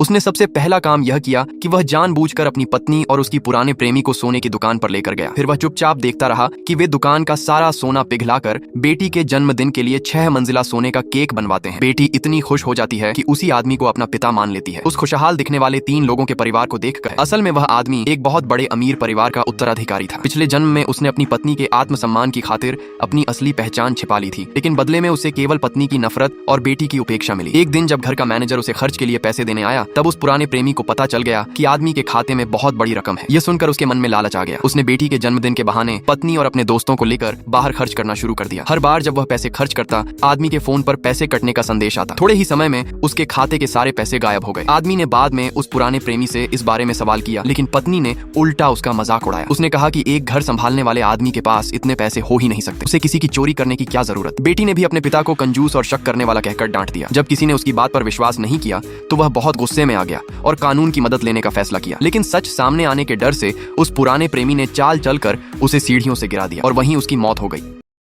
उसने सबसे पहला काम यह किया कि वह जानबूझकर अपनी पत्नी और उसकी पुराने प्रेमी को सोने की दुकान पर लेकर गया। फिर वह चुपचाप देखता रहा कि वे दुकान का सारा सोना पिघलाकर बेटी के जन्मदिन के लिए 6 मंजिला सोने का केक बनवाते हैं। बेटी इतनी खुश हो जाती है कि उसी आदमी को अपना पिता मान लेती है। उस खुशहाल दिखने वाले 3 लोगों के परिवार को देखकर असल में वह आदमी एक बहुत बड़े अमीर परिवार का उत्तराधिकारी था। पिछले जन्म में उसने अपनी पत्नी के आत्मसम्मान की खातिर अपनी असली पहचान छिपा ली थी, लेकिन बदले में उसे केवल पत्नी की नफरत और बेटी की उपेक्षा मिली। एक दिन जब घर का मैनेजर उसे खर्च के लिए पैसे देने आया, तब उस पुराने प्रेमी को पता चल गया कि आदमी के खाते में बहुत बड़ी रकम है। यह सुनकर उसके मन में लालच आ गया। उसने बेटी के जन्मदिन के बहाने पत्नी और अपने दोस्तों को लेकर बाहर खर्च करना शुरू कर दिया। हर बार जब वह पैसे खर्च करता, आदमी के फोन पर पैसे कटने का संदेश आता। थोड़े ही समय में उसके खाते के सारे पैसे गायब हो गए। आदमी ने बाद में उस पुराने प्रेमी से इस बारे में सवाल किया, लेकिन पत्नी ने उल्टा उसका मजाक उड़ाया। उसने कहा कि एक घर संभालने वाले आदमी के पास इतने पैसे हो ही नहीं सकते, उसे किसी की चोरी करने की क्या जरूरत। बेटी ने भी अपने पिता को कंजूस और शक करने वाला कहकर डांट दिया। जब किसी ने उसकी बात पर विश्वास नहीं किया तो वह बहुत गुस्से में आ गया और कानून की मदद लेने का फैसला किया। लेकिन सच सामने आने के डर से उस पुराने प्रेमी ने चाल चलकर उसे सीढ़ियों से गिरा दिया और वहीं उसकी मौत हो गई।